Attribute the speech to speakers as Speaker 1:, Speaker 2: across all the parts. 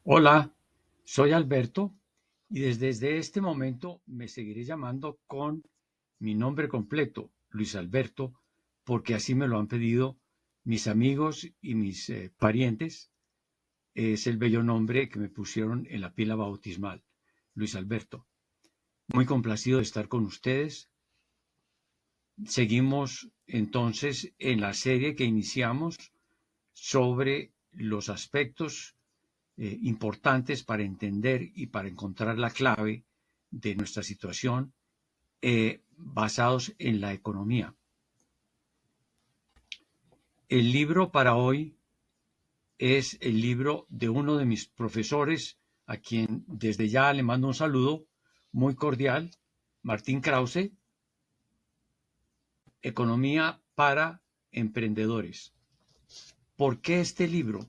Speaker 1: Hola, soy Alberto y desde este momento me seguiré llamando con mi nombre completo, Luis Alberto, porque así me lo han pedido mis amigos y mis parientes. Es el bello nombre que me pusieron en la pila bautismal, Luis Alberto. Muy complacido de estar con ustedes. Seguimos entonces en la serie que iniciamos sobre los aspectos importantes para entender y para encontrar la clave de nuestra situación basados en la economía. El libro para hoy es el libro de uno de mis profesores, a quien desde ya le mando un saludo muy cordial, Martín Krause, Economía para Emprendedores. ¿Por qué este libro?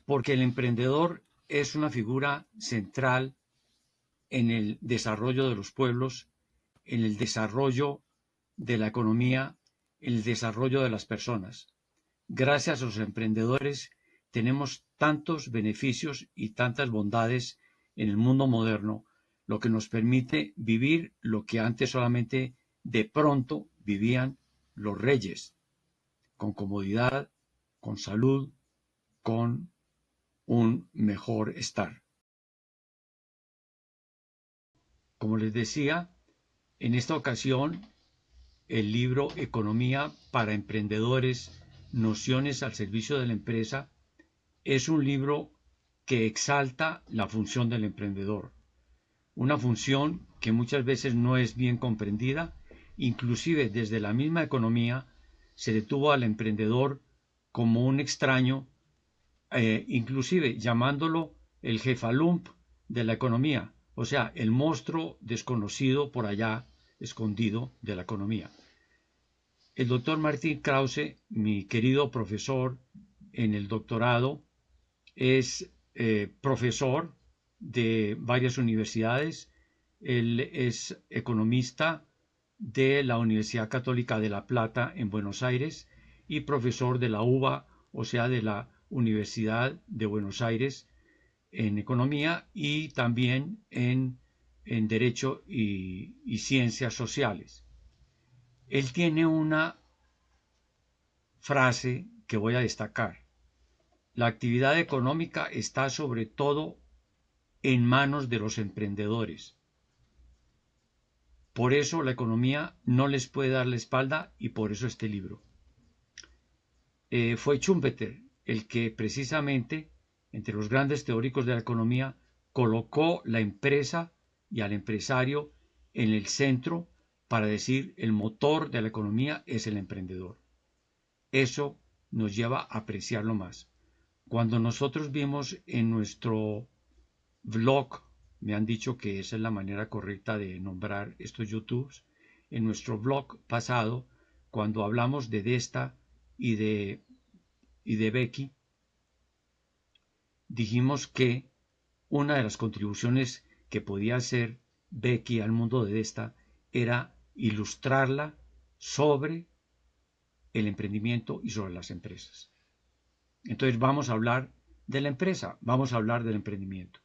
Speaker 1: Porque el emprendedor es una figura central en el desarrollo de los pueblos, en el desarrollo de la economía, en el desarrollo de las personas. Gracias a los emprendedores tenemos tantos beneficios y tantas bondades en el mundo moderno, lo que nos permite vivir lo que antes solamente de pronto vivían los reyes, con comodidad, con salud, con un mejor estar. Como les decía, en esta ocasión el libro Economía para Emprendedores, Nociones al Servicio de la Empresa, es un libro que exalta la función del emprendedor, una función que muchas veces no es bien comprendida, inclusive desde la misma economía se detuvo al emprendedor como un extraño, inclusive llamándolo el jefalump de la economía, o sea, el monstruo desconocido por allá, escondido de la economía. El doctor Martín Krause, mi querido profesor en el doctorado, es profesor de varias universidades. Él es economista de la Universidad Católica de La Plata en Buenos Aires y profesor de la UBA, o sea, de la Universidad de Buenos Aires en economía y también en derecho y ciencias sociales. Él tiene una frase que voy a destacar. La actividad económica está sobre todo en manos de los emprendedores. Por eso la economía no les puede dar la espalda y por eso este libro. Fue Schumpeter el que precisamente, entre los grandes teóricos de la economía, colocó la empresa y al empresario en el centro para decir el motor de la economía es el emprendedor. Eso nos lleva a apreciarlo más. Cuando nosotros vimos en nuestro vlog, me han dicho que esa es la manera correcta de nombrar estos YouTubes, en nuestro vlog pasado, cuando hablamos de Desta y de Becky, dijimos que una de las contribuciones que podía hacer Becky al mundo de Desta era ilustrarla sobre el emprendimiento y sobre las empresas. Entonces vamos a hablar de la empresa, vamos a hablar del emprendimiento.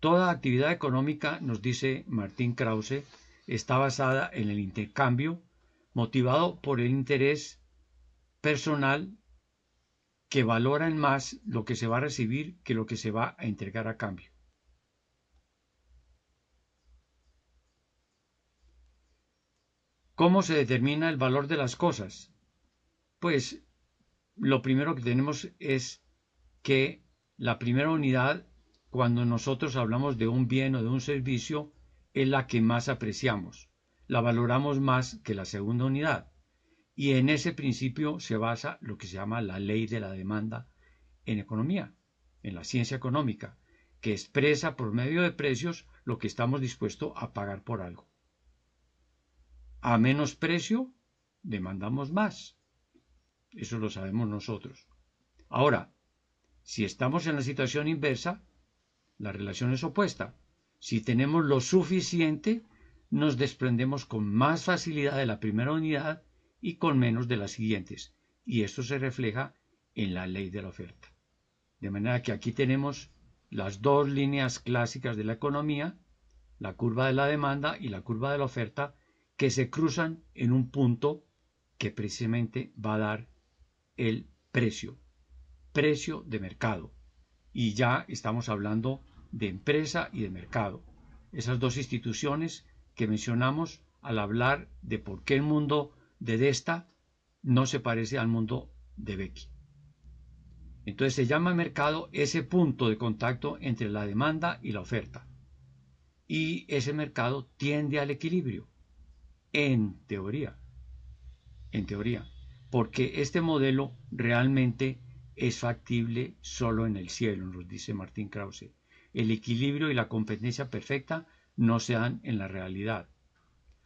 Speaker 1: Toda actividad económica, nos dice Martín Krause, está basada en el intercambio, motivado por el interés personal que valora en más lo que se va a recibir que lo que se va a entregar a cambio. ¿Cómo se determina el valor de las cosas? Pues lo primero que tenemos es que la primera unidad, cuando nosotros hablamos de un bien o de un servicio, es la que más apreciamos. La valoramos más que la segunda unidad. Y en ese principio se basa lo que se llama la ley de la demanda en economía, en la ciencia económica, que expresa por medio de precios lo que estamos dispuestos a pagar por algo. A menos precio, demandamos más. Eso lo sabemos nosotros. Ahora, si estamos en la situación inversa, la relación es opuesta. Si tenemos lo suficiente, nos desprendemos con más facilidad de la primera unidad y con menos de las siguientes. Y esto se refleja en la ley de la oferta. De manera que aquí tenemos las dos líneas clásicas de la economía, la curva de la demanda y la curva de la oferta, que se cruzan en un punto que precisamente va a dar el precio de mercado. Y ya estamos hablando de empresa y de mercado. Esas dos instituciones que mencionamos al hablar de por qué el mundo de Desta no se parece al mundo de Becky. Entonces se llama mercado ese punto de contacto entre la demanda y la oferta. Y ese mercado tiende al equilibrio, en teoría, porque este modelo realmente es factible solo en el cielo, nos dice Martín Krause. El equilibrio y la competencia perfecta no se dan en la realidad.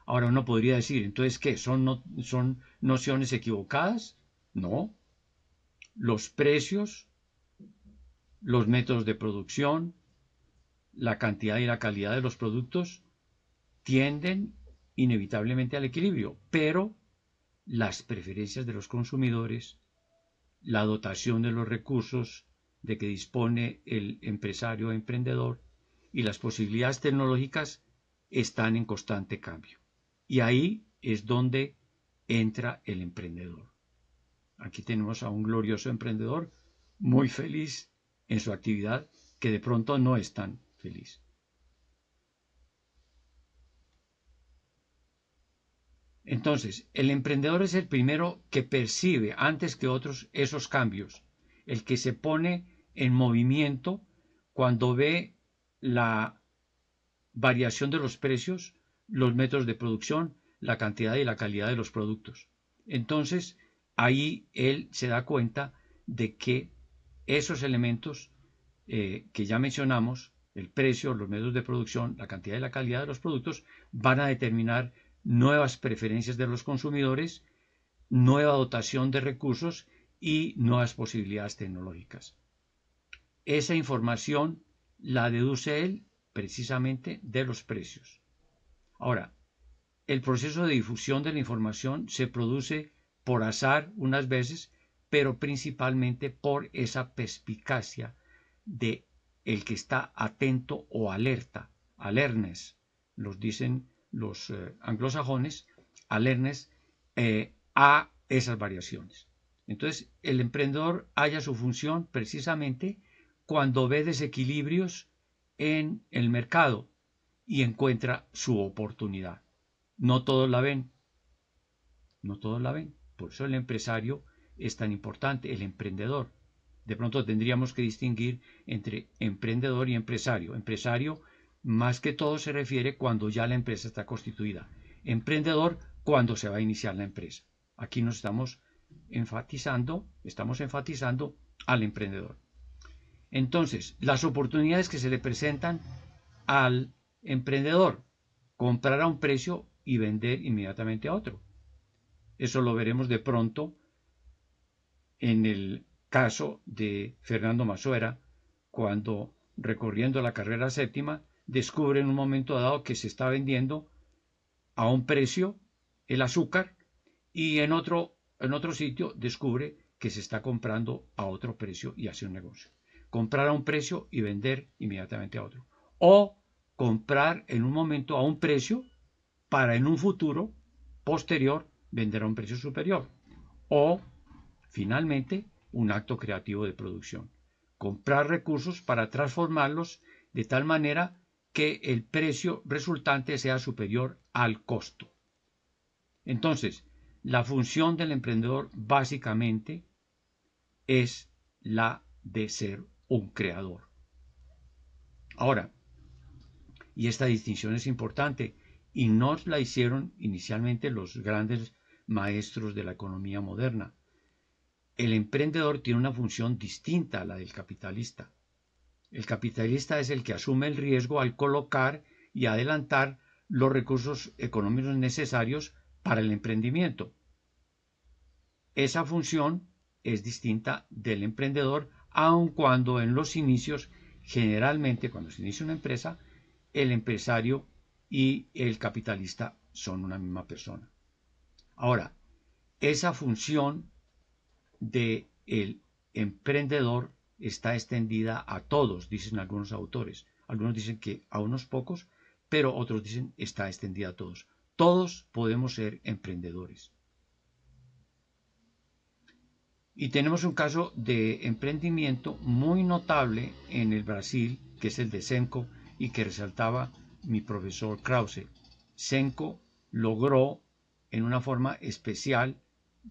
Speaker 1: Ahora uno podría decir, entonces, ¿qué? ¿Son nociones equivocadas? No. Los precios, los métodos de producción, la cantidad y la calidad de los productos tienden inevitablemente al equilibrio, pero las preferencias de los consumidores, la dotación de los recursos de que dispone el empresario o emprendedor y las posibilidades tecnológicas están en constante cambio. Y ahí es donde entra el emprendedor. Aquí tenemos a un glorioso emprendedor muy feliz en su actividad, que de pronto no es tan feliz. Entonces, el emprendedor es el primero que percibe antes que otros esos cambios, el que se pone en movimiento cuando ve la variación de los precios, los métodos de producción, la cantidad y la calidad de los productos. Entonces, ahí él se da cuenta de que esos elementos que ya mencionamos, el precio, los métodos de producción, la cantidad y la calidad de los productos, van a determinar nuevas preferencias de los consumidores, nueva dotación de recursos y nuevas posibilidades tecnológicas. Esa información la deduce él precisamente de los precios. Ahora, el proceso de difusión de la información se produce por azar unas veces, pero principalmente por esa perspicacia de el que está atento o alerta, alertness, los dicen los anglosajones, alertness, a esas variaciones. Entonces, el emprendedor halla su función precisamente cuando ve desequilibrios en el mercado y encuentra su oportunidad. No todos la ven, no todos la ven. Por eso el empresario es tan importante, el emprendedor. De pronto tendríamos que distinguir entre emprendedor y empresario. Empresario, más que todo, se refiere cuando ya la empresa está constituida. Emprendedor, cuando se va a iniciar la empresa. Aquí nos estamos enfatizando al emprendedor. Entonces, las oportunidades que se le presentan al emprendedor: comprar a un precio y vender inmediatamente a otro. Eso lo veremos de pronto en el caso de Fernando Masuera, cuando, recorriendo la carrera séptima, descubre en un momento dado que se está vendiendo a un precio el azúcar y en otro sitio descubre que se está comprando a otro precio y hace un negocio. Comprar a un precio y vender inmediatamente a otro. O comprar en un momento a un precio para en un futuro posterior vender a un precio superior. O, finalmente, un acto creativo de producción. Comprar recursos para transformarlos de tal manera que el precio resultante sea superior al costo. Entonces, la función del emprendedor básicamente es la de ser un creador. Ahora, y esta distinción es importante, y no la hicieron inicialmente los grandes maestros de la economía moderna. El emprendedor tiene una función distinta a la del capitalista. El capitalista es el que asume el riesgo al colocar y adelantar los recursos económicos necesarios para el emprendimiento. Esa función es distinta del emprendedor, aun cuando en los inicios, generalmente cuando se inicia una empresa, el empresario y el capitalista son una misma persona. Ahora, esa función del emprendedor está extendida a todos, dicen algunos autores. Algunos dicen que a unos pocos, pero otros dicen está extendida a todos. Todos podemos ser emprendedores. Y tenemos un caso de emprendimiento muy notable en el Brasil, que es el de Senco, y que resaltaba mi profesor Krause. Senco logró en una forma especial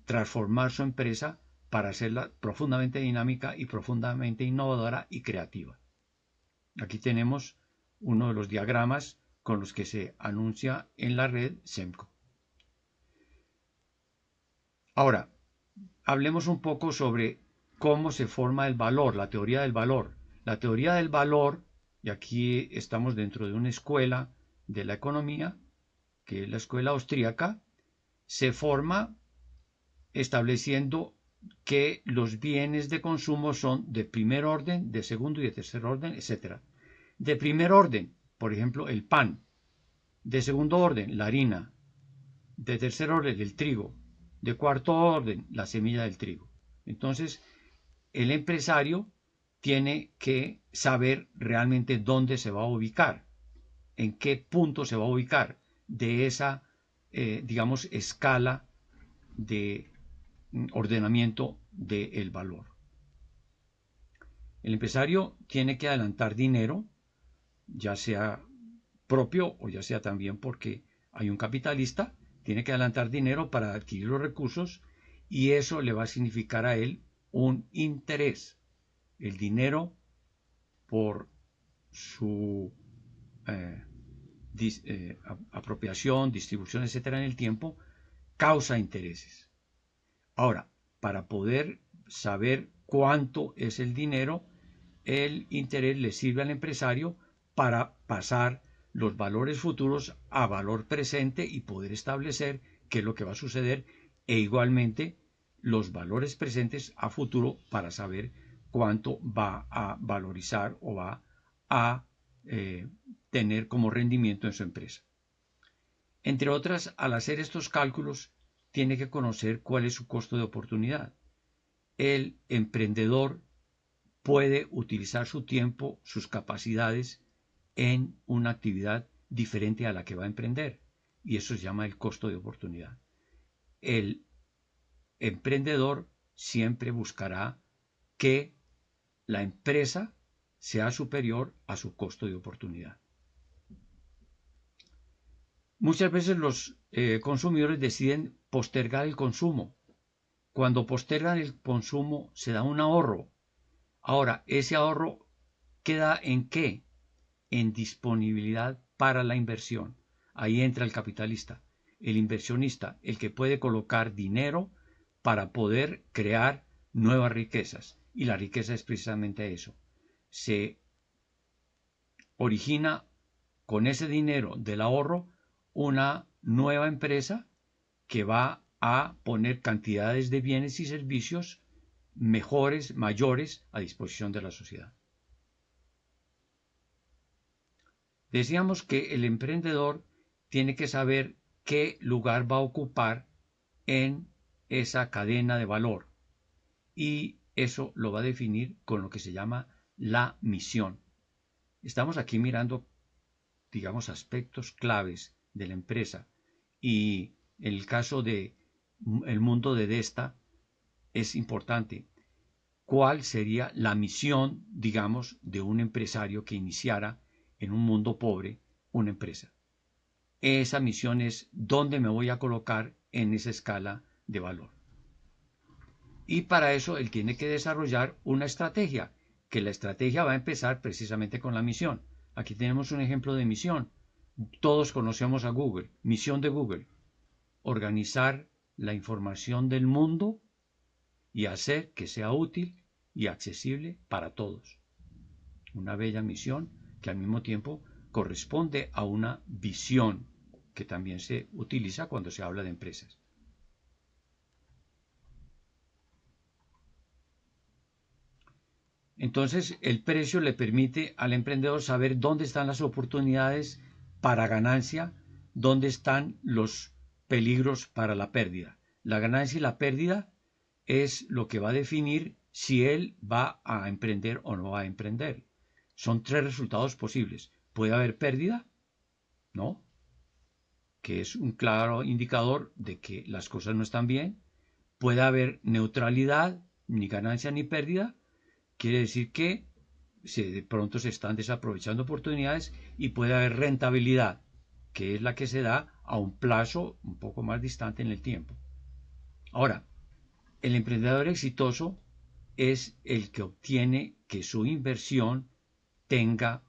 Speaker 1: transformar su empresa para hacerla profundamente dinámica y profundamente innovadora y creativa. Aquí tenemos uno de los diagramas con los que se anuncia en la red Senco. Ahora, hablemos un poco sobre cómo se forma el valor, la teoría del valor. La teoría del valor, y aquí estamos dentro de una escuela de la economía, que es la escuela austríaca, se forma estableciendo que los bienes de consumo son de primer orden, de segundo y de tercer orden, etc. De primer orden, por ejemplo, el pan. De segundo orden, la harina. De tercer orden, el trigo. De cuarto orden, la semilla del trigo. Entonces, el empresario tiene que saber realmente dónde se va a ubicar, en qué punto se va a ubicar de esa, digamos, escala de ordenamiento del valor. El empresario tiene que adelantar dinero, ya sea propio o ya sea también porque hay un capitalista, tiene que adelantar dinero para adquirir los recursos y eso le va a significar a él un interés. El dinero por su apropiación, distribución, etcétera, en el tiempo, causa intereses. Ahora, para poder saber cuánto es el dinero, el interés le sirve al empresario para pasar los valores futuros a valor presente y poder establecer qué es lo que va a suceder e igualmente los valores presentes a futuro para saber cuánto va a valorizar o va a tener como rendimiento en su empresa. Entre otras, al hacer estos cálculos, tiene que conocer cuál es su costo de oportunidad. El emprendedor puede utilizar su tiempo, sus capacidades en una actividad diferente a la que va a emprender y eso se llama el costo de oportunidad. El emprendedor siempre buscará que la empresa sea superior a su costo de oportunidad. Muchas veces los consumidores deciden postergar el consumo. Cuando postergan el consumo se da un ahorro. Ahora, ese ahorro queda ¿en qué? En disponibilidad para la inversión. Ahí entra el capitalista, el inversionista, el que puede colocar dinero para poder crear nuevas riquezas. Y la riqueza es precisamente eso. Se origina con ese dinero del ahorro una nueva empresa que va a poner cantidades de bienes y servicios mejores, mayores a disposición de la sociedad. Decíamos que el emprendedor tiene que saber qué lugar va a ocupar en esa cadena de valor y eso lo va a definir con lo que se llama la misión. Estamos aquí mirando, digamos, aspectos claves de la empresa y en el caso de el mundo de Desta es importante. ¿Cuál sería la misión, digamos, de un empresario que iniciara en un mundo pobre una empresa? Esa misión es dónde me voy a colocar en esa escala de valor. Y para eso él tiene que desarrollar una estrategia, que la estrategia va a empezar precisamente con la misión. Aquí tenemos un ejemplo de misión. Todos conocemos a Google, misión de Google, organizar la información del mundo y hacer que sea útil y accesible para todos. Una bella misión que al mismo tiempo corresponde a una visión que también se utiliza cuando se habla de empresas. Entonces, el precio le permite al emprendedor saber dónde están las oportunidades para ganancia, dónde están los peligros para la pérdida. La ganancia y la pérdida es lo que va a definir si él va a emprender o no va a emprender. Son tres resultados posibles. ¿Puede haber pérdida? No, que es un claro indicador de que las cosas no están bien. Puede haber neutralidad, ni ganancia ni pérdida. Quiere decir que de pronto se están desaprovechando oportunidades, y puede haber rentabilidad, que es la que se da a un plazo un poco más distante en el tiempo. Ahora, el emprendedor exitoso es el que obtiene que su inversión tenga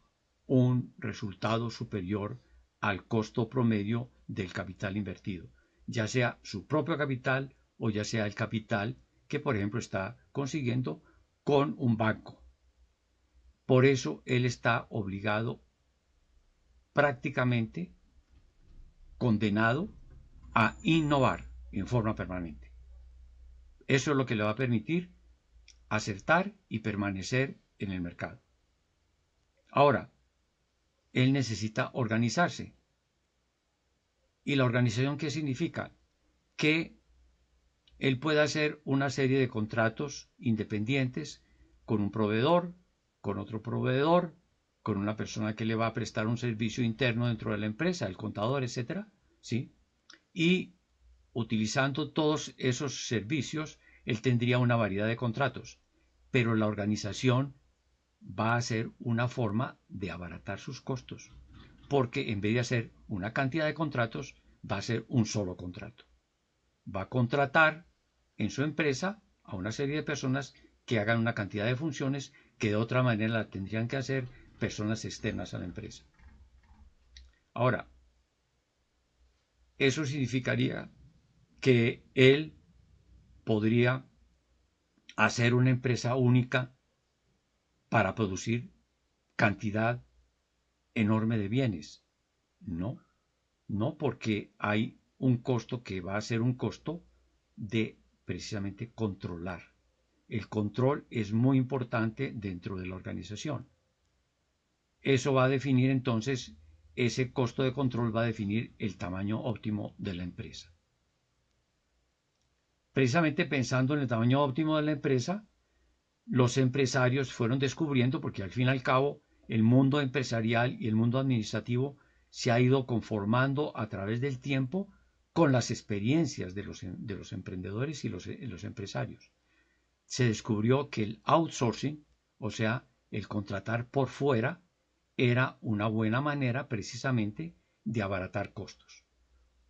Speaker 1: un resultado superior al costo promedio del capital invertido, ya sea su propio capital o ya sea el capital que, por ejemplo, está consiguiendo con un banco. Por eso él está obligado, prácticamente condenado, a innovar en forma permanente. Eso es lo que le va a permitir acertar y permanecer en el mercado. Ahora, él necesita organizarse. ¿Y la organización qué significa? Que él puede hacer una serie de contratos independientes con un proveedor, con otro proveedor, con una persona que le va a prestar un servicio interno dentro de la empresa, el contador, etcétera, ¿sí? Y utilizando todos esos servicios, él tendría una variedad de contratos, pero la organización va a ser una forma de abaratar sus costos, porque en vez de hacer una cantidad de contratos, va a ser un solo contrato. Va a contratar en su empresa a una serie de personas que hagan una cantidad de funciones que de otra manera la tendrían que hacer personas externas a la empresa. Ahora, eso significaría que él podría hacer una empresa única para producir cantidad enorme de bienes. No, no, porque hay un costo que va a ser un costo de precisamente controlar. El control es muy importante dentro de la organización. Eso va a definir entonces, ese costo de control va a definir el tamaño óptimo de la empresa. Precisamente pensando en el tamaño óptimo de la empresa, los empresarios fueron descubriendo, porque al fin y al cabo el mundo empresarial y el mundo administrativo se ha ido conformando a través del tiempo con las experiencias de los emprendedores y los empresarios. Se descubrió que el outsourcing, o sea, el contratar por fuera, era una buena manera precisamente de abaratar costos.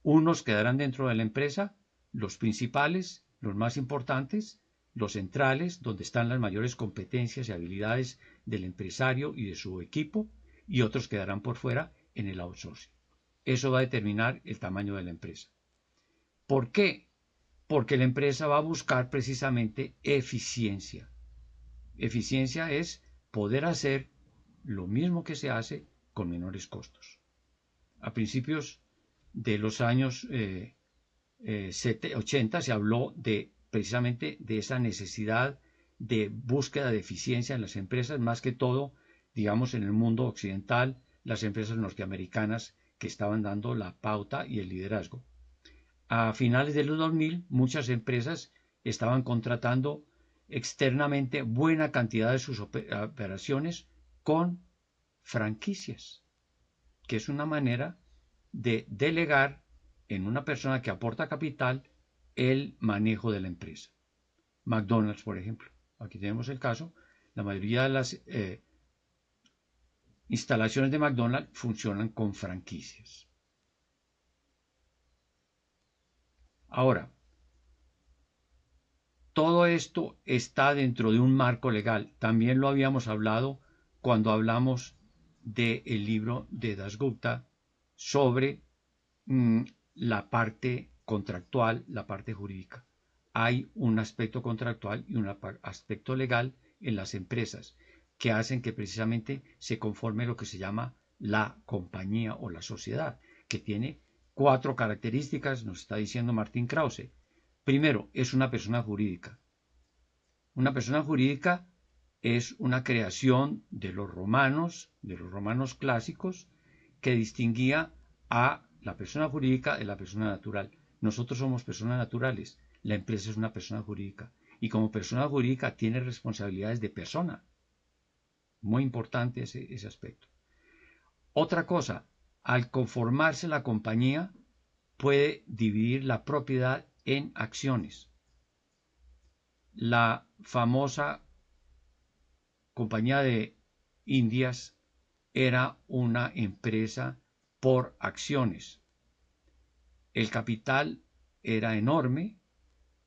Speaker 1: Unos quedarán dentro de la empresa, los principales, los más importantes, los centrales, donde están las mayores competencias y habilidades del empresario y de su equipo, y otros quedarán por fuera en el outsourcing. Eso va a determinar el tamaño de la empresa. ¿Por qué? Porque la empresa va a buscar precisamente eficiencia. Eficiencia es poder hacer lo mismo que se hace con menores costos. A principios de los años 80 se habló precisamente de esa necesidad de búsqueda de eficiencia en las empresas, más que todo, digamos, en el mundo occidental, las empresas norteamericanas que estaban dando la pauta y el liderazgo. A finales de los 2000, muchas empresas estaban contratando externamente buena cantidad de sus operaciones con franquicias, que es una manera de delegar en una persona que aporta capital el manejo de la empresa. McDonald's, por ejemplo. Aquí tenemos el caso. La mayoría de las instalaciones de McDonald's funcionan con franquicias. Ahora, todo esto está dentro de un marco legal. También lo habíamos hablado cuando hablamos del libro de Dasgupta sobre la parte contractual, la parte jurídica. Hay un aspecto contractual y un aspecto legal en las empresas que hacen que precisamente se conforme lo que se llama la compañía o la sociedad, que tiene 4 características, nos está diciendo Martín Krause. Primero, es una persona jurídica. Una persona jurídica es una creación de los romanos clásicos, que distinguía a la persona jurídica de la persona natural. Nosotros somos personas naturales, la empresa es una persona jurídica. y como persona jurídica tiene responsabilidades de persona. Muy importante ese aspecto. Otra cosa, al conformarse la compañía, puede dividir la propiedad en acciones. La famosa Compañía de Indias era una empresa por acciones. El capital era enorme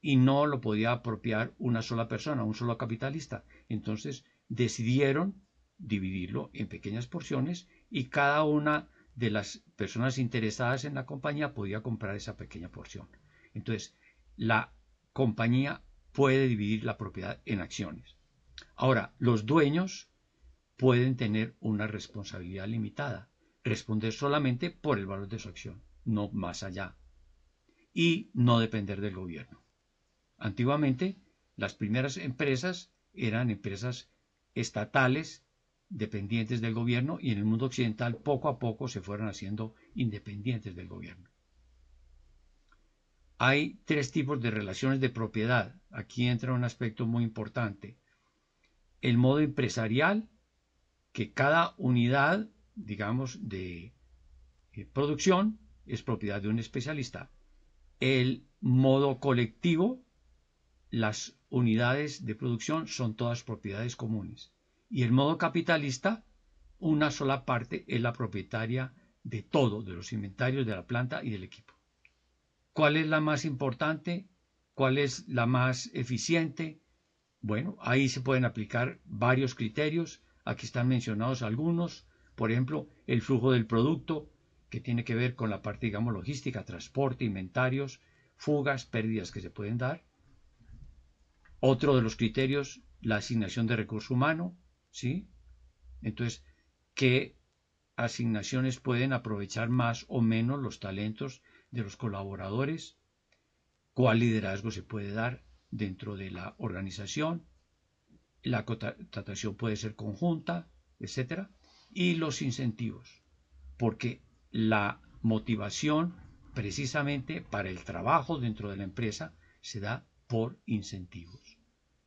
Speaker 1: y no lo podía apropiar una sola persona, un solo capitalista. Entonces decidieron dividirlo en pequeñas porciones y cada una de las personas interesadas en la compañía podía comprar esa pequeña porción. Entonces, la compañía puede dividir la propiedad en acciones. Ahora, los dueños pueden tener una responsabilidad limitada, responder solamente por el valor de su acción, no más allá, y no depender del gobierno. Antiguamente, las primeras empresas eran empresas estatales dependientes del gobierno y en el mundo occidental poco a poco se fueron haciendo independientes del gobierno. Hay tres tipos de relaciones de propiedad. Aquí entra un aspecto muy importante. El modo empresarial, que cada unidad, digamos, de producción es propiedad de un especialista. El modo colectivo, las unidades de producción son todas propiedades comunes. Y el modo capitalista, una sola parte es la propietaria de todo, de los inventarios, de la planta y del equipo. ¿Cuál es la más importante? ¿Cuál es la más eficiente? Bueno, ahí se pueden aplicar varios criterios. Aquí están mencionados algunos. Por ejemplo, el flujo del producto, que tiene que ver con la parte, digamos, logística, transporte, inventarios, fugas, pérdidas que se pueden dar. Otro de los criterios, la asignación de recurso humano, ¿sí? Entonces, ¿qué asignaciones pueden aprovechar más o menos los talentos de los colaboradores? ¿Cuál liderazgo se puede dar dentro de la organización? La contratación puede ser conjunta, etcétera. Y los incentivos, porque la motivación precisamente para el trabajo dentro de la empresa se da por incentivos.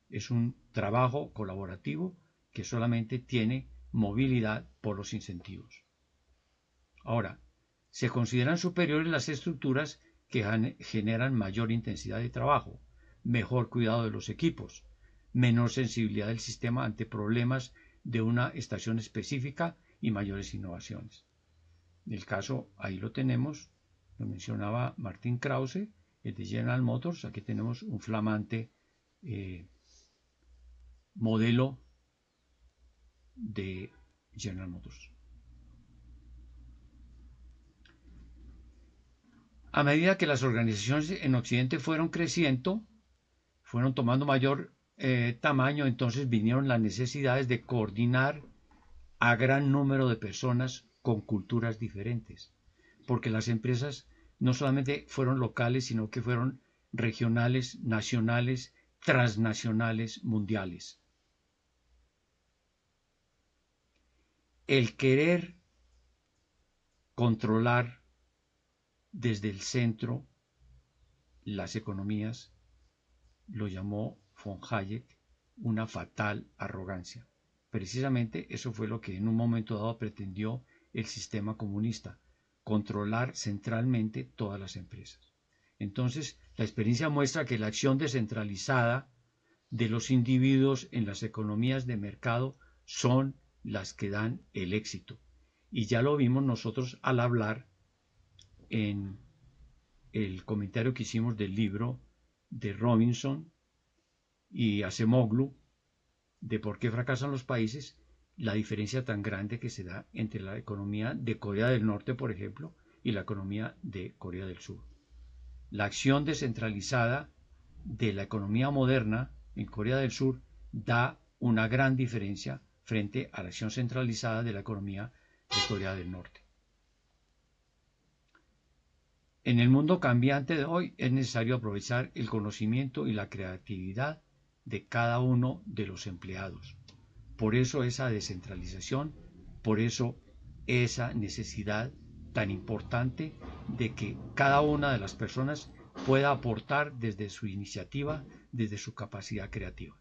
Speaker 1: Es un trabajo colaborativo que solamente tiene movilidad por los incentivos. Ahora, se consideran superiores las estructuras que generan mayor intensidad de trabajo, mejor cuidado de los equipos, menor sensibilidad del sistema ante problemas de una estación específica y mayores innovaciones. El caso, ahí lo tenemos, lo mencionaba Martin Krause, el de General Motors. Aquí tenemos un flamante modelo de General Motors. A medida que las organizaciones en Occidente fueron creciendo, fueron tomando mayor tamaño, entonces vinieron las necesidades de coordinar a gran número de personas con culturas diferentes, porque las empresas no solamente fueron locales, sino que fueron regionales, nacionales, transnacionales, mundiales. El querer controlar desde el centro las economías lo llamó von Hayek una fatal arrogancia. Precisamente eso fue lo que en un momento dado pretendió el sistema comunista, controlar centralmente todas las empresas. Entonces, la experiencia muestra que la acción descentralizada de los individuos en las economías de mercado son las que dan el éxito. Y ya lo vimos nosotros al hablar en el comentario que hicimos del libro de Robinson y Acemoglu de por qué fracasan los países, la diferencia tan grande que se da entre la economía de Corea del Norte, por ejemplo, y la economía de Corea del Sur. La acción descentralizada de la economía moderna en Corea del Sur da una gran diferencia frente a la acción centralizada de la economía de Corea del Norte. En el mundo cambiante de hoy es necesario aprovechar el conocimiento y la creatividad de cada uno de los empleados. Por eso esa descentralización, por eso esa necesidad tan importante de que cada una de las personas pueda aportar desde su iniciativa, desde su capacidad creativa.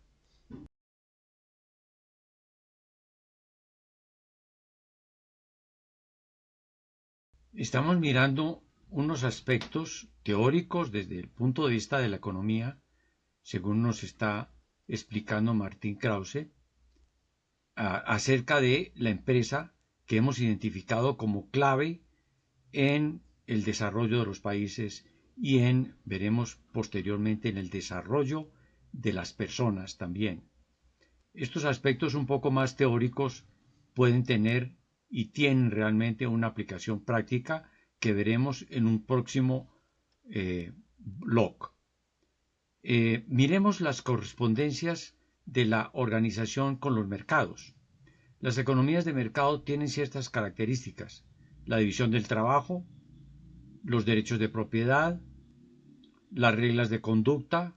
Speaker 1: Estamos mirando unos aspectos teóricos desde el punto de vista de la economía, según nos está explicando Martín Krause, acerca de la empresa que hemos identificado como clave en el desarrollo de los países y veremos posteriormente, en el desarrollo de las personas también. Estos aspectos un poco más teóricos pueden tener y tienen realmente una aplicación práctica que veremos en un próximo blog. Miremos las correspondencias de la organización con los mercados. Las economías de mercado tienen ciertas características: la división del trabajo, los derechos de propiedad, las reglas de conducta,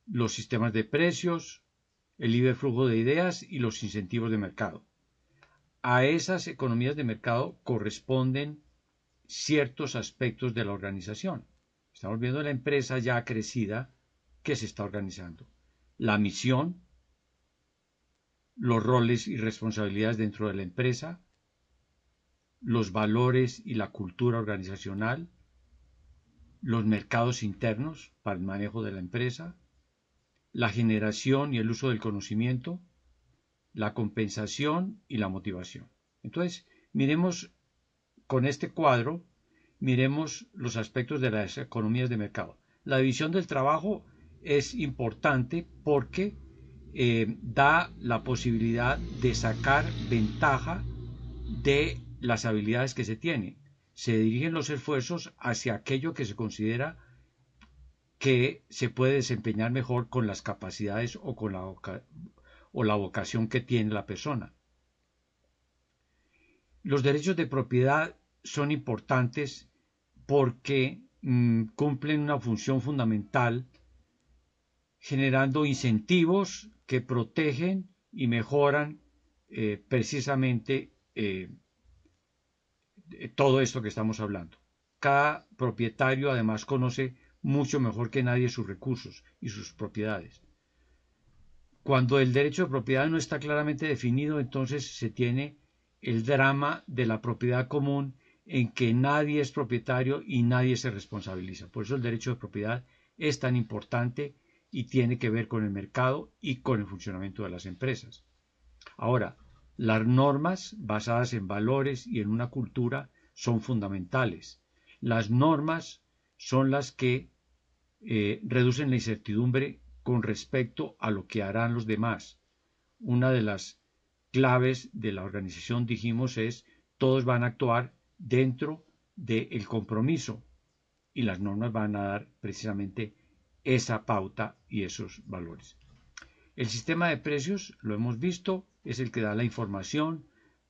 Speaker 1: los sistemas de precios, el libre flujo de ideas y los incentivos de mercado. A esas economías de mercado corresponden ciertos aspectos de la organización. Estamos viendo la empresa ya crecida que se está organizando. La misión, los roles y responsabilidades dentro de la empresa, los valores y la cultura organizacional, los mercados internos para el manejo de la empresa, la generación y el uso del conocimiento, la compensación y la motivación. Entonces, miremos con este cuadro, miremos los aspectos de las economías de mercado. La división del trabajo es importante porque da la posibilidad de sacar ventaja de las habilidades que se tienen. Se dirigen los esfuerzos hacia aquello que se considera que se puede desempeñar mejor con las capacidades o la vocación que tiene la persona. Los derechos de propiedad son importantes porque cumplen una función fundamental, generando incentivos que protegen y mejoran precisamente todo esto que estamos hablando. Cada propietario además conoce mucho mejor que nadie sus recursos y sus propiedades. Cuando el derecho de propiedad no está claramente definido, entonces se tiene el drama de la propiedad común, en que nadie es propietario y nadie se responsabiliza. Por eso el derecho de propiedad es tan importante y tiene que ver con el mercado y con el funcionamiento de las empresas. Ahora, las normas basadas en valores y en una cultura son fundamentales. Las normas son las que reducen la incertidumbre con respecto a lo que harán los demás. Una de las claves de la organización, dijimos, es todos van a actuar dentro del compromiso y las normas van a dar precisamente esa pauta y esos valores. El sistema de precios, lo hemos visto, es el que da la información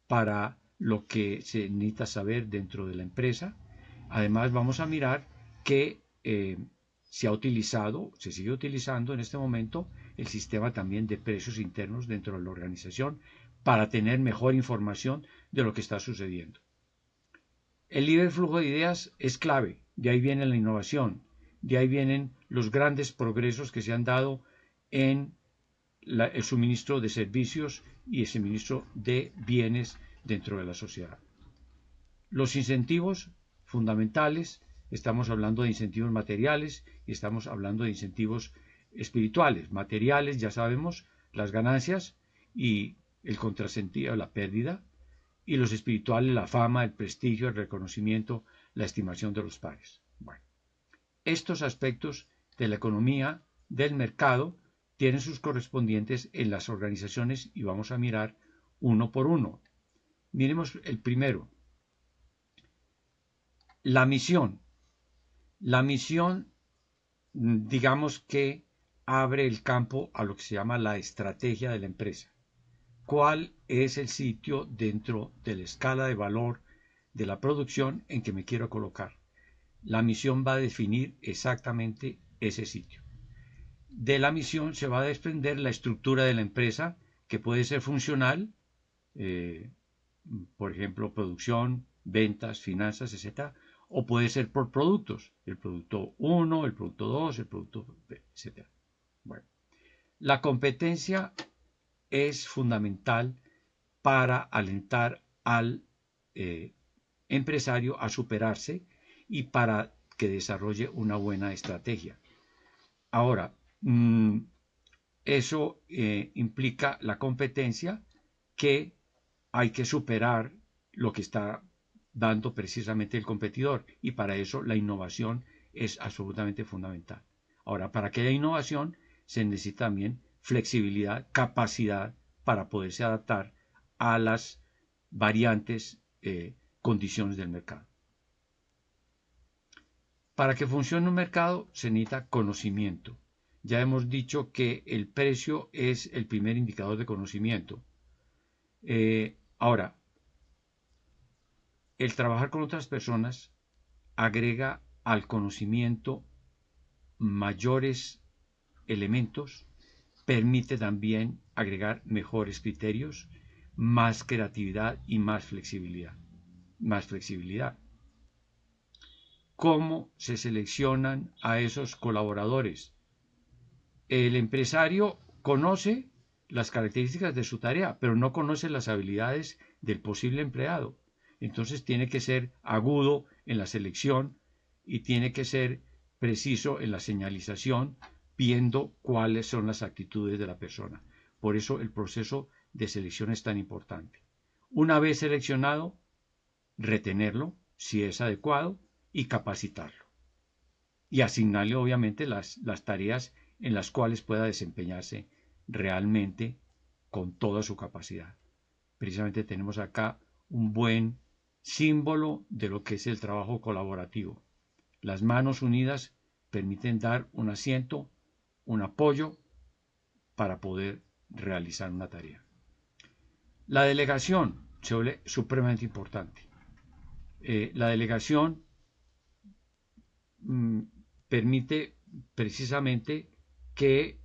Speaker 1: para lo que se necesita saber dentro de la empresa. Además, vamos a mirar que se ha utilizado, se sigue utilizando en este momento el sistema también de precios internos dentro de la organización para tener mejor información de lo que está sucediendo. El libre flujo de ideas es clave, de ahí viene la innovación, de ahí vienen los grandes progresos que se han dado en el suministro de servicios y el suministro de bienes dentro de la sociedad. Los incentivos fundamentales, estamos hablando de incentivos materiales y estamos hablando de incentivos espirituales. Materiales, ya sabemos, las ganancias y el contrasentido, la pérdida, y los espirituales, la fama, el prestigio, el reconocimiento, la estimación de los pares. Bueno, estos aspectos de la economía del mercado tienen sus correspondientes en las organizaciones y vamos a mirar uno por uno. Miremos el primero. La misión. La misión, digamos que abre el campo a lo que se llama la estrategia de la empresa. ¿Cuál es el sitio dentro de la escala de valor de la producción en que me quiero colocar? La misión va a definir exactamente ese sitio. De la misión se va a desprender la estructura de la empresa, que puede ser funcional, por ejemplo, producción, ventas, finanzas, etc. O puede ser por productos, el producto 1, el producto 2, el producto, etc. La competencia es fundamental para alentar al empresario a superarse y para que desarrolle una buena estrategia. Ahora, eso implica la competencia, que hay que superar lo que está dando precisamente el competidor, y para eso la innovación es absolutamente fundamental. Ahora, para que haya innovación se necesita también flexibilidad, capacidad para poderse adaptar a las variantes condiciones del mercado. Para que funcione un mercado se necesita conocimiento. Ya hemos dicho que el precio es el primer indicador de conocimiento. Ahora, el trabajar con otras personas agrega al conocimiento mayores elementos, permite también agregar mejores criterios, más creatividad y más flexibilidad. ¿Cómo se seleccionan a esos colaboradores? El empresario conoce las características de su tarea, pero no conoce las habilidades del posible empleado. Entonces tiene que ser agudo en la selección y tiene que ser preciso en la señalización, viendo cuáles son las actitudes de la persona. Por eso el proceso de selección es tan importante. Una vez seleccionado, retenerlo, si es adecuado, y capacitarlo. Y asignarle obviamente las tareas en las cuales pueda desempeñarse realmente con toda su capacidad. Precisamente tenemos acá un buen símbolo de lo que es el trabajo colaborativo. Las manos unidas permiten dar un asiento, un apoyo para poder realizar una tarea. La delegación se vuelve supremamente importante. La delegación permite precisamente que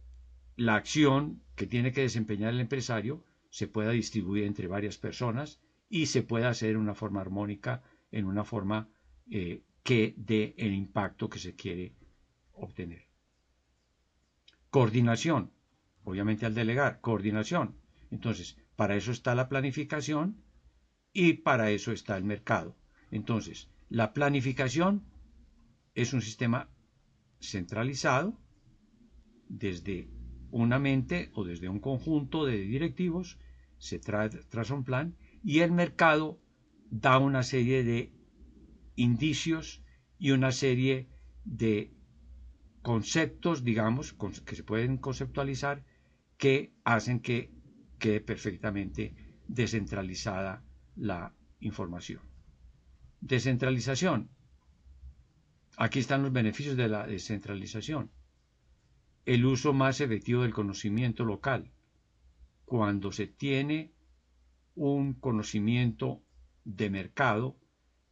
Speaker 1: la acción que tiene que desempeñar el empresario se pueda distribuir entre varias personas y se pueda hacer en una forma armónica, en una forma que dé el impacto que se quiere obtener. Coordinación, obviamente al delegar, coordinación. Entonces, para eso está la planificación y para eso está el mercado. Entonces, la planificación es un sistema centralizado desde una mente o desde un conjunto de directivos, se traza un plan y el mercado da una serie de indicios y una serie de conceptos, digamos, que se pueden conceptualizar, que hacen que quede perfectamente descentralizada la información. Descentralización. Aquí están los beneficios de la descentralización. El uso más efectivo del conocimiento local. Cuando se tiene un conocimiento de mercado,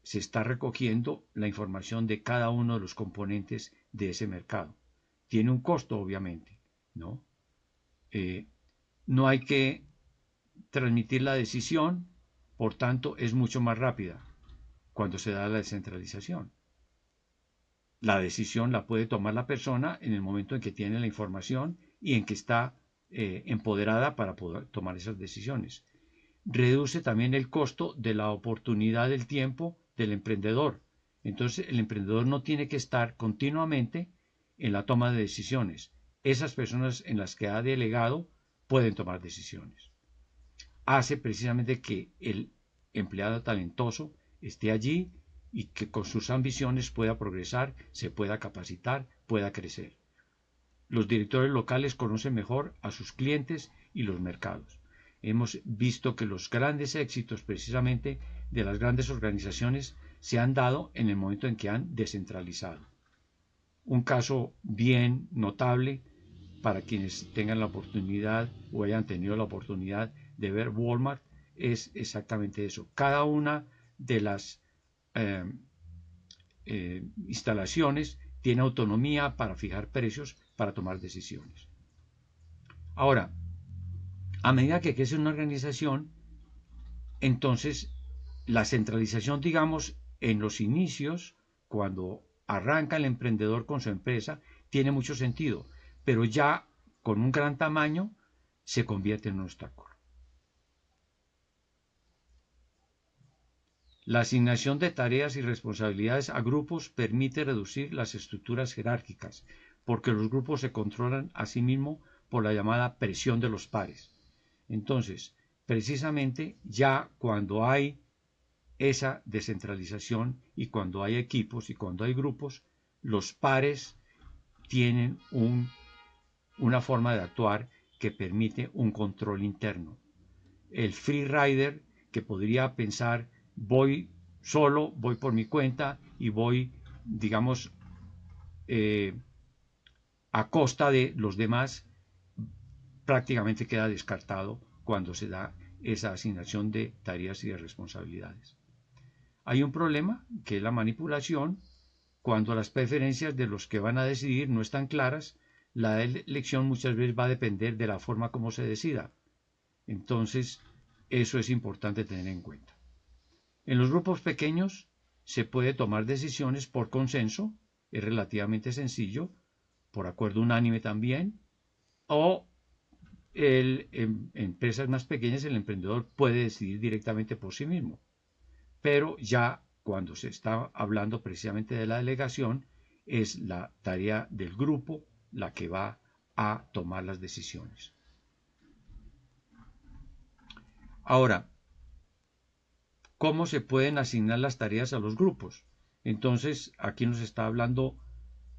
Speaker 1: se está recogiendo la información de cada uno de los componentes de ese mercado. Tiene un costo, obviamente, ¿no? No hay que transmitir la decisión, por tanto, es mucho más rápida cuando se da la descentralización. La decisión la puede tomar la persona en el momento en que tiene la información y en que está empoderada para poder tomar esas decisiones. Reduce también el costo de la oportunidad del tiempo del emprendedor. Entonces el emprendedor no tiene que estar continuamente en la toma de decisiones. Esas personas en las que ha delegado pueden tomar decisiones. Hace precisamente que el empleado talentoso esté allí y que con sus ambiciones pueda progresar, se pueda capacitar, pueda crecer. Los directores locales conocen mejor a sus clientes y los mercados. Hemos visto que los grandes éxitos precisamente de las grandes organizaciones se han dado en el momento en que han descentralizado. Un caso bien notable para quienes tengan la oportunidad o hayan tenido la oportunidad de ver Walmart es exactamente eso. Cada una de las instalaciones tiene autonomía para fijar precios, para tomar decisiones. Ahora, a medida que crece una organización, entonces la centralización, digamos, en los inicios, cuando arranca el emprendedor con su empresa, tiene mucho sentido, pero ya con un gran tamaño se convierte en un obstáculo. La asignación de tareas y responsabilidades a grupos permite reducir las estructuras jerárquicas, porque los grupos se controlan a sí mismos por la llamada presión de los pares. Entonces, precisamente ya cuando hay esa descentralización y cuando hay equipos y cuando hay grupos, los pares tienen una forma de actuar que permite un control interno. El free rider, que podría pensar voy solo, voy por mi cuenta y voy, digamos, a costa de los demás, prácticamente queda descartado cuando se da esa asignación de tareas y de responsabilidades. Hay un problema, que es la manipulación. Cuando las preferencias de los que van a decidir no están claras, la elección muchas veces va a depender de la forma como se decida. Entonces, eso es importante tener en cuenta. En los grupos pequeños se puede tomar decisiones por consenso, es relativamente sencillo, por acuerdo unánime también, o en empresas más pequeñas el emprendedor puede decidir directamente por sí mismo. Pero ya cuando se está hablando precisamente de la delegación, es la tarea del grupo la que va a tomar las decisiones. Ahora, ¿cómo se pueden asignar las tareas a los grupos? Entonces, aquí nos está hablando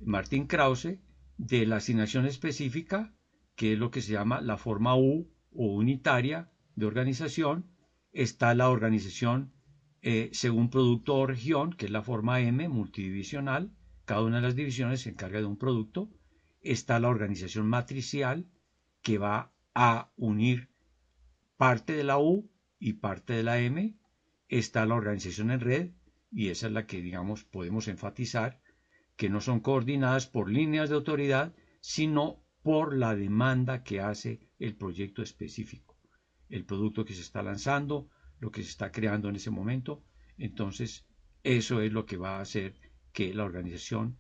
Speaker 1: Martín Krause de la asignación específica, que es lo que se llama la forma U o unitaria de organización. Está la organización según producto o región, que es la forma M, multidivisional. Cada una de las divisiones se encarga de un producto. Está la organización matricial, que va a unir parte de la U y parte de la M. Está la organización en red, y esa es la que, digamos, podemos enfatizar, que no son coordinadas por líneas de autoridad, sino por la demanda que hace el proyecto específico, el producto que se está lanzando, lo que se está creando en ese momento. Entonces, eso es lo que va a hacer que la organización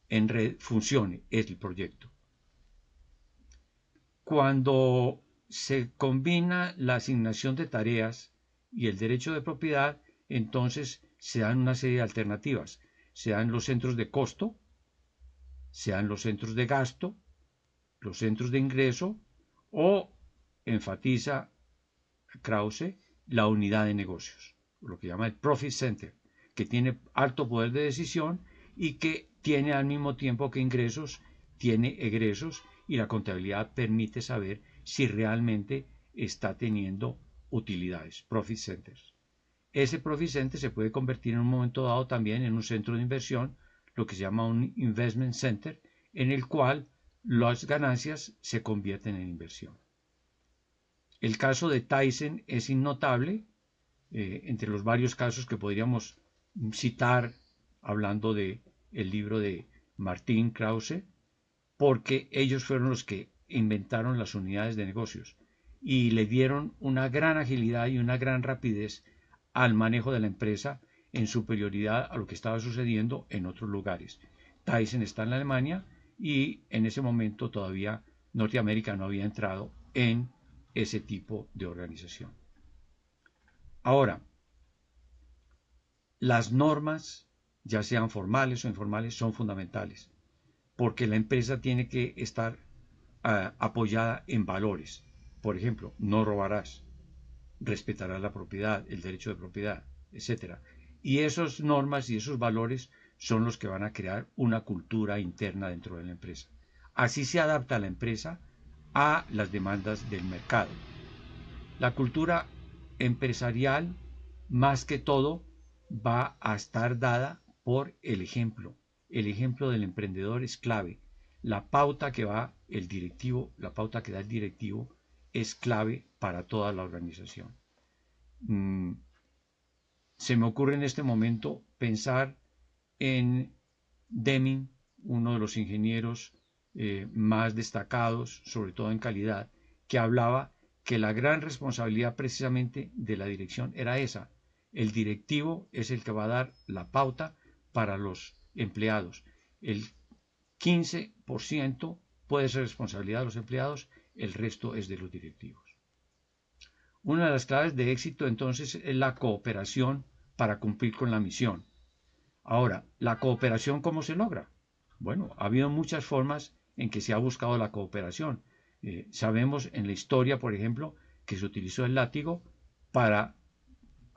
Speaker 1: en red funcione, es el proyecto. Cuando se combina la asignación de tareas y el derecho de propiedad, entonces se dan una serie de alternativas. Se dan los centros de costo, se dan los centros de gasto, los centros de ingreso, o enfatiza Krause la unidad de negocios, lo que llama el Profit Center, que tiene alto poder de decisión y que tiene al mismo tiempo que ingresos, tiene egresos, y la contabilidad permite saber si realmente está teniendo utilidades, Profit Centers. Ese Profit Center se puede convertir en un momento dado también en un centro de inversión, lo que se llama un Investment Center, en el cual las ganancias se convierten en inversión. El caso de Tyson es innotable, entre los varios casos que podríamos citar hablando del libro de Martín Krause, porque ellos fueron los que inventaron las unidades de negocios y le dieron una gran agilidad y una gran rapidez al manejo de la empresa en superioridad a lo que estaba sucediendo en otros lugares. Tyson está en Alemania y en ese momento todavía Norteamérica no había entrado en ese tipo de organización. Ahora, las normas, ya sean formales o informales, son fundamentales, porque la empresa tiene que estar apoyada en valores. Por ejemplo, no robarás, respetarás la propiedad, el derecho de propiedad, etc. Y esas normas y esos valores son los que van a crear una cultura interna dentro de la empresa. Así se adapta la empresa a las demandas del mercado. La cultura empresarial, más que todo, va a estar dada por el ejemplo. El ejemplo del emprendedor es clave. La pauta que va el directivo, la pauta que da el directivo, es clave para toda la organización. Se me ocurre en este momento pensar en Deming, uno de los ingenieros más destacados, sobre todo en calidad, que hablaba que la gran responsabilidad precisamente de la dirección era esa. El directivo es el que va a dar la pauta para los empleados. El 15% puede ser responsabilidad de los empleados, el resto es de los directivos. Una de las claves de éxito entonces es la cooperación para cumplir con la misión. Ahora, ¿la cooperación cómo se logra? Bueno, ha habido muchas formas en que se ha buscado la cooperación. Sabemos en la historia, por ejemplo, que se utilizó el látigo para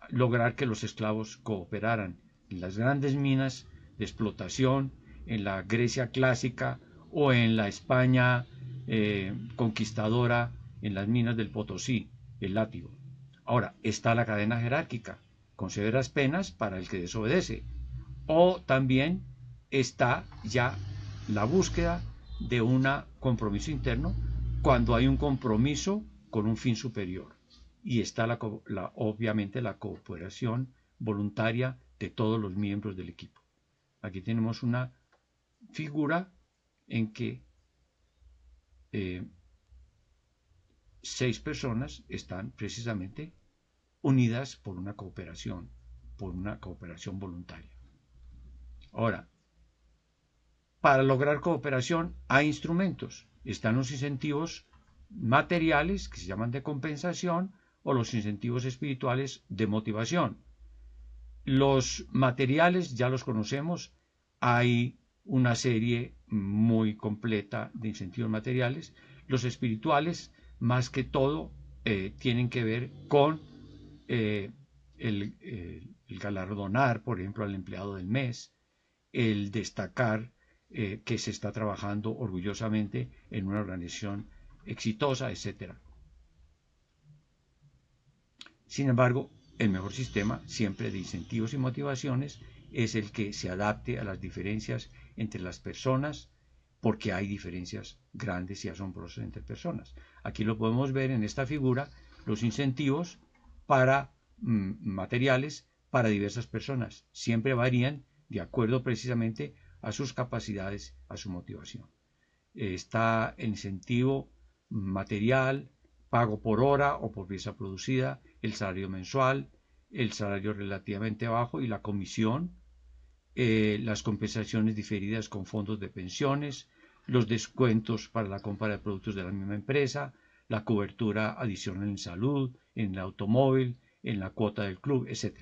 Speaker 1: lograr que los esclavos cooperaran en las grandes minas de explotación, en la Grecia clásica o en la España conquistadora, en las minas del Potosí, el látigo. Ahora, está la cadena jerárquica, con severas penas para el que desobedece. O también está ya la búsqueda de un compromiso interno cuando hay un compromiso con un fin superior. Y está obviamente la cooperación voluntaria de todos los miembros del equipo. Aquí tenemos una figura en que 6 personas están precisamente unidas por una cooperación voluntaria. Ahora, para lograr cooperación hay instrumentos. Están los incentivos materiales, que se llaman de compensación, o los incentivos espirituales de motivación. Los materiales ya los conocemos. Hay una serie muy completa de incentivos materiales. Los espirituales, más que todo, tienen que ver con el galardonar, por ejemplo, al empleado del mes, el destacar que se está trabajando orgullosamente en una organización exitosa, etc. Sin embargo, el mejor sistema siempre de incentivos y motivaciones es el que se adapte a las diferencias entre las personas, porque hay diferencias grandes y asombrosas entre personas. Aquí lo podemos ver en esta figura, los incentivos para materiales para diversas personas. Siempre varían de acuerdo precisamente a sus capacidades, a su motivación. Está el incentivo material, pago por hora o por pieza producida, el salario mensual, el salario relativamente bajo y la comisión, las compensaciones diferidas con fondos de pensiones, los descuentos para la compra de productos de la misma empresa, la cobertura adicional en salud, en el automóvil, en la cuota del club, etc.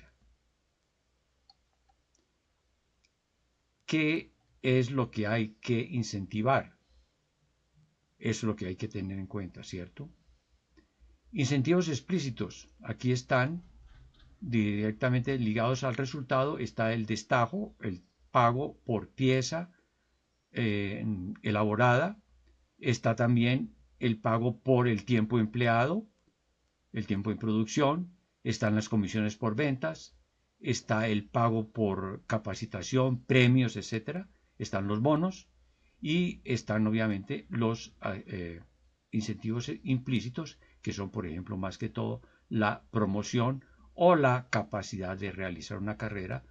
Speaker 1: ¿Qué es lo que hay que incentivar? Eso es lo que hay que tener en cuenta, ¿cierto? Incentivos explícitos. Aquí están directamente ligados al resultado. Está el destajo, el pago por pieza elaborada. Está también el pago por el tiempo empleado, el tiempo en producción. Están las comisiones por ventas. Está el pago por capacitación, premios, etc. Están los bonos. Y están obviamente los incentivos implícitos, que son, por ejemplo, más que todo, la promoción o la capacidad de realizar una carrera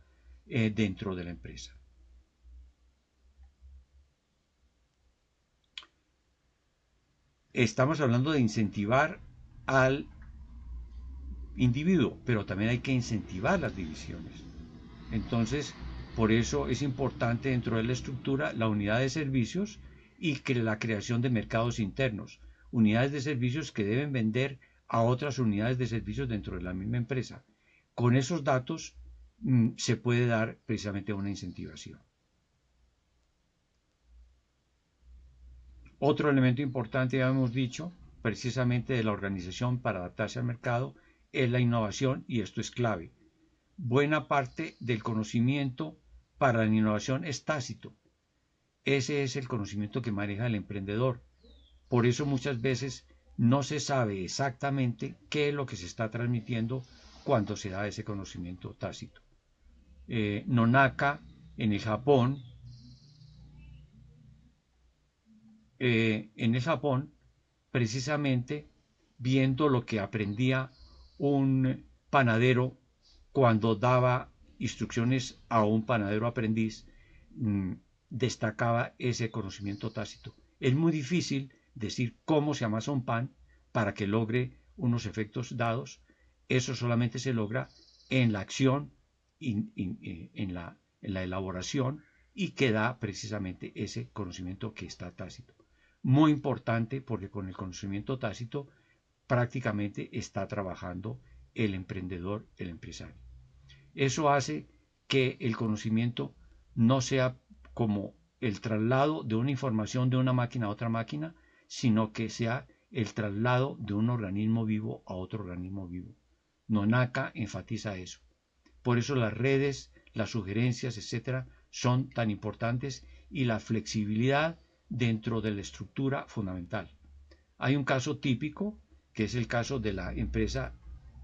Speaker 1: dentro de la empresa. Estamos hablando de incentivar al individuo, pero también hay que incentivar las divisiones. Entonces, por eso es importante dentro de la estructura la unidad de servicios y que la creación de mercados internos, unidades de servicios que deben vender a otras unidades de servicios dentro de la misma empresa. Con esos datos se puede dar precisamente una incentivación. Otro elemento importante, ya hemos dicho, precisamente de la organización para adaptarse al mercado, es la innovación, y esto es clave. Buena parte del conocimiento para la innovación es tácito. Ese es el conocimiento que maneja el emprendedor. Por eso muchas veces no se sabe exactamente qué es lo que se está transmitiendo cuando se da ese conocimiento tácito. Nonaka, en el Japón, precisamente viendo lo que aprendía un panadero cuando daba instrucciones a un panadero aprendiz, destacaba ese conocimiento tácito. Es muy difícil decir cómo se amasa un pan para que logre unos efectos dados. Eso solamente se logra en la acción, en la elaboración, y que da precisamente ese conocimiento que está tácito. muy importante porque con el conocimiento tácito prácticamente está trabajando el emprendedor, el empresario. Eso hace que el conocimiento no sea como el traslado de una información de una máquina a otra máquina, sino que sea el traslado de un organismo vivo a otro organismo vivo. Nonaka enfatiza eso. Por eso las redes, las sugerencias, etcétera, son tan importantes y la flexibilidad dentro de la estructura fundamental. Hay un caso típico que es el caso de la empresa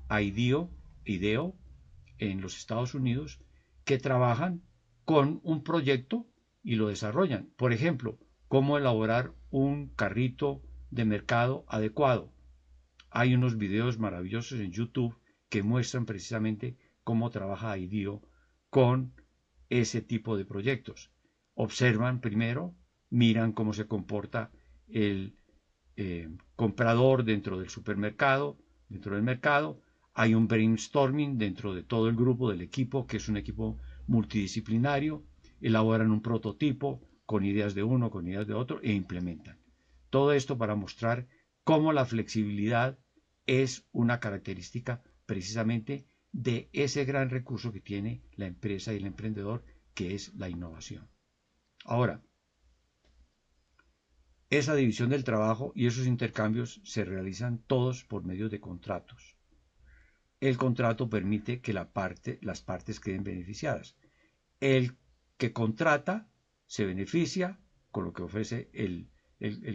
Speaker 1: IDEO en los Estados Unidos, que trabajan con un proyecto y lo desarrollan. Por ejemplo, cómo elaborar un carrito de mercado adecuado. Hay unos videos maravillosos en YouTube que muestran precisamente cómo trabaja IDEO con ese tipo de proyectos. Observan primero, miran cómo se comporta el comprador dentro del supermercado, dentro del mercado. Hay un brainstorming dentro de todo el grupo del equipo, que es un equipo multidisciplinario. Elaboran un prototipo con ideas de uno, con ideas de otro e implementan. Todo esto para mostrar cómo la flexibilidad es una característica precisamente de ese gran recurso que tiene la empresa y el emprendedor, que es la innovación. Ahora, esa división del trabajo y esos intercambios se realizan todos por medio de contratos. El contrato permite que las partes queden beneficiadas. El que contrata se beneficia con lo que ofrece el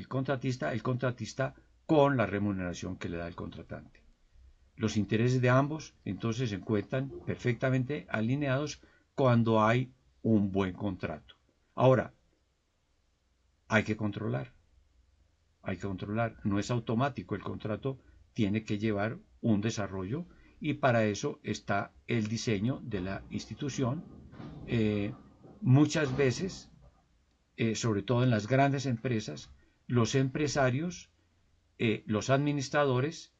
Speaker 1: contratista con la remuneración que le da el contratante. Los intereses de ambos entonces se encuentran perfectamente alineados cuando hay un buen contrato. Ahora, hay que controlar. No es automático, el contrato tiene que llevar un desarrollo y para eso está el diseño de la institución. Muchas veces, sobre todo en las grandes empresas, los empresarios, los administradores,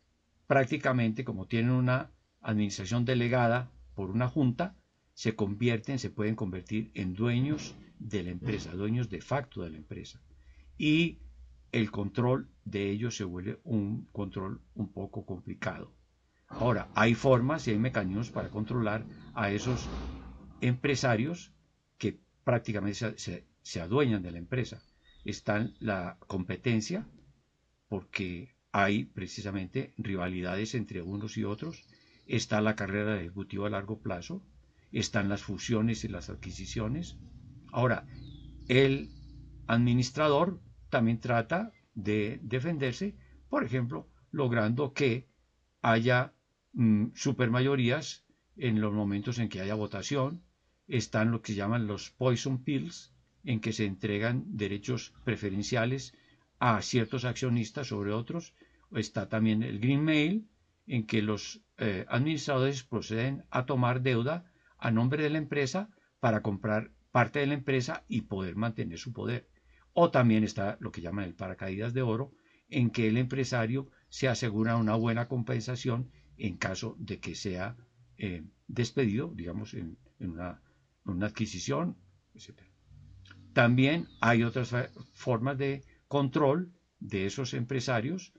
Speaker 1: prácticamente como tienen una administración delegada por una junta, se pueden convertir en dueños de la empresa, dueños de facto de la empresa. Y el control de ellos se vuelve un control un poco complicado. Ahora, hay formas y hay mecanismos para controlar a esos empresarios que prácticamente se adueñan de la empresa. Está la competencia, porque hay precisamente rivalidades entre unos y otros. Está la carrera de ejecutivo a largo plazo. Están las fusiones y las adquisiciones. Ahora, el administrador también trata de defenderse, por ejemplo, logrando que haya supermayorías en los momentos en que haya votación. Están lo que se llaman los poison pills, en que se entregan derechos preferenciales a ciertos accionistas sobre otros. Está también el green mail, en que los administradores proceden a tomar deuda a nombre de la empresa para comprar parte de la empresa y poder mantener su poder. O también está lo que llaman el paracaídas de oro, en que el empresario se asegura una buena compensación en caso de que sea despedido, digamos, en una adquisición, etc. También hay otras formas de control de esos empresarios,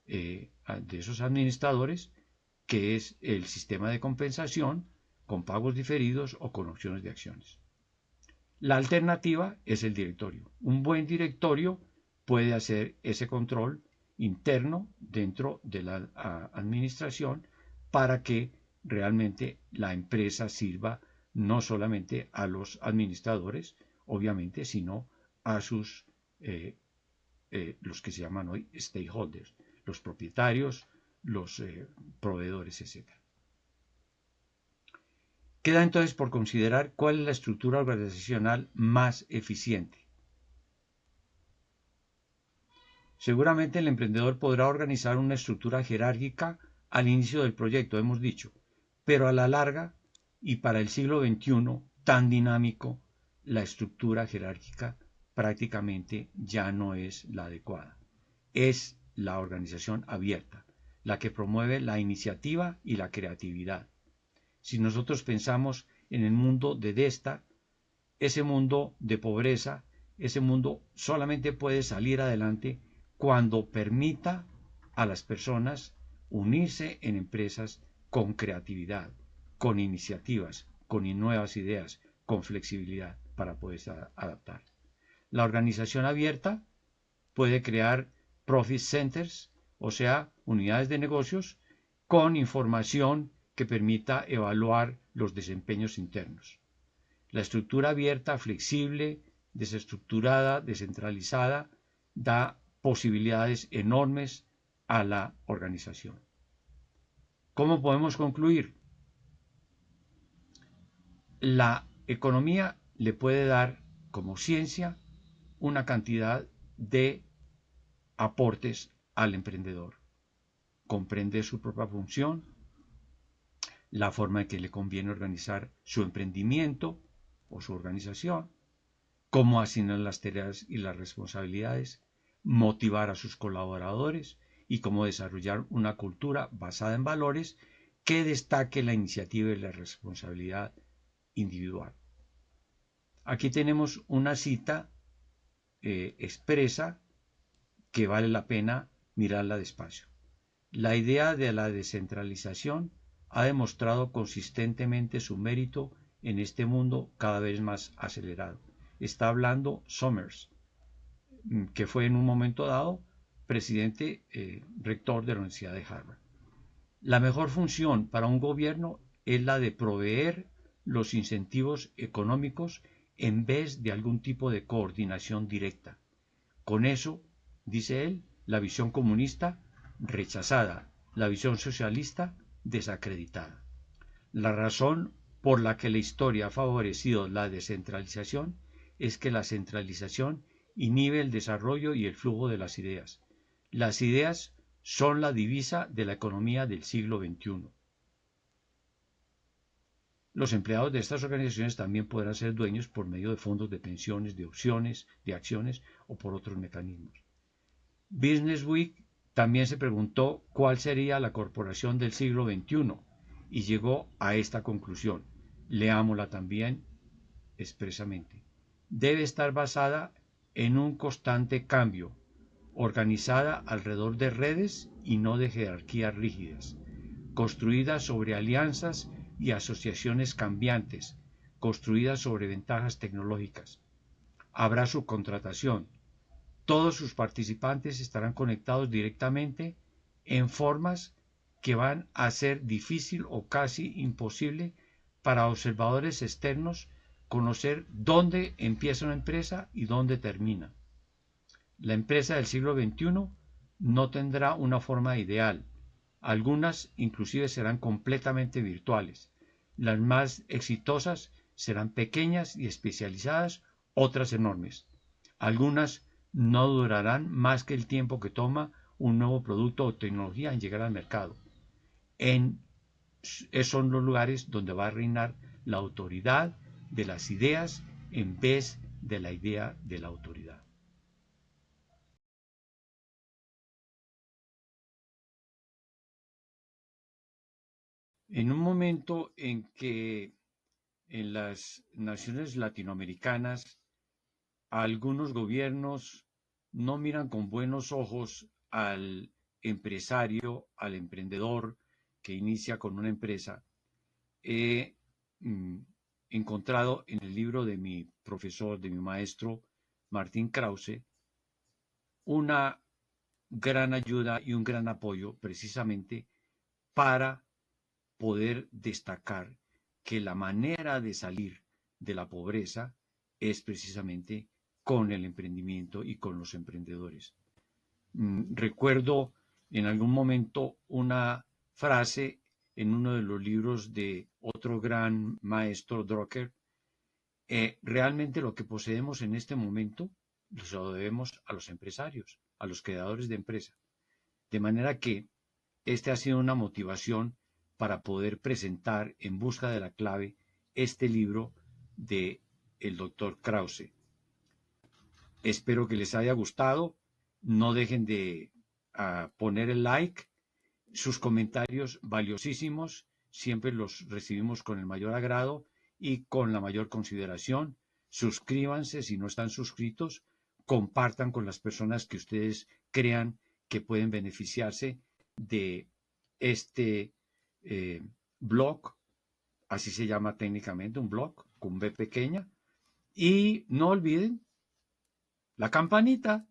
Speaker 1: de esos administradores, que es el sistema de compensación con pagos diferidos o con opciones de acciones. La alternativa es el directorio. Un buen directorio puede hacer ese control interno dentro de la administración para que realmente la empresa sirva no solamente a los administradores, obviamente, sino a sus los que se llaman hoy stakeholders, los propietarios, los proveedores, etc. Queda entonces por considerar cuál es la estructura organizacional más eficiente. Seguramente el emprendedor podrá organizar una estructura jerárquica al inicio del proyecto, hemos dicho, pero a la larga y para el siglo XXI tan dinámico, la estructura jerárquica prácticamente ya no es la adecuada. Es la organización abierta, la que promueve la iniciativa y la creatividad. Si nosotros pensamos en el mundo de Desta, ese mundo de pobreza ese mundo solamente puede salir adelante cuando permita a las personas unirse en empresas con creatividad, con iniciativas, con nuevas ideas, con flexibilidad para poderse adaptar. La organización abierta puede crear profit centers, o sea, unidades de negocios con información que permita evaluar los desempeños internos. La estructura abierta, flexible, desestructurada, descentralizada, da posibilidades enormes a la organización. ¿Cómo podemos concluir? La economía le puede dar como ciencia una cantidad de aportes al emprendedor. Comprende su propia función, la forma en que le conviene organizar su emprendimiento o su organización, cómo asignar las tareas y las responsabilidades, motivar a sus colaboradores y cómo desarrollar una cultura basada en valores que destaque la iniciativa y la responsabilidad individual. Aquí tenemos una cita expresa que vale la pena mirarla despacio. La idea de la descentralización ha demostrado consistentemente su mérito en este mundo cada vez más acelerado. Está hablando Summers, que fue en un momento dado presidente rector de la Universidad de Harvard. La mejor función para un gobierno es la de proveer los incentivos económicos en vez de algún tipo de coordinación directa. Con eso, dice él, la visión comunista rechazada, la visión socialista desacreditada. La razón por la que la historia ha favorecido la descentralización es que la centralización inhibe el desarrollo y el flujo de las ideas. Las ideas son la divisa de la economía del siglo XXI. Los empleados de estas organizaciones también podrán ser dueños por medio de fondos de pensiones, de opciones, de acciones o por otros mecanismos. Business Week también se preguntó cuál sería la corporación del siglo XXI y llegó a esta conclusión. Leámosla también expresamente. Debe estar basada en un constante cambio, organizada alrededor de redes y no de jerarquías rígidas, construida sobre alianzas y asociaciones cambiantes, construida sobre ventajas tecnológicas. Habrá subcontratación. Todos sus participantes estarán conectados directamente en formas que van a ser difícil o casi imposible para observadores externos conocer dónde empieza una empresa y dónde termina. La empresa del siglo XXI no tendrá una forma ideal. Algunas inclusive serán completamente virtuales. Las más exitosas serán pequeñas y especializadas, otras enormes. Algunas no durarán más que el tiempo que toma un nuevo producto o tecnología en llegar al mercado. Esos son los lugares donde va a reinar la autoridad de las ideas en vez de la idea de la autoridad. En un momento en que en las naciones latinoamericanas algunos gobiernos no miran con buenos ojos al empresario, al emprendedor que inicia con una empresa, he encontrado en el libro de mi profesor, de mi maestro Martín Krause, una gran ayuda y un gran apoyo precisamente para poder destacar que la manera de salir de la pobreza es precisamente con el emprendimiento y con los emprendedores. Recuerdo en algún momento una frase en uno de los libros de otro gran maestro, Drucker. Realmente lo que poseemos en este momento lo debemos a los empresarios, a los creadores de empresa. De manera que este ha sido una motivación para poder presentar en busca de la clave este libro de el doctor Krause. Espero que les haya gustado. No dejen de poner el like. Sus comentarios valiosísimos siempre los recibimos con el mayor agrado y con la mayor consideración. suscríbanse si no están suscritos, compartan con las personas que ustedes crean que pueden beneficiarse de este blog, así se llama técnicamente, un blog con B pequeña, y no olviden la campanita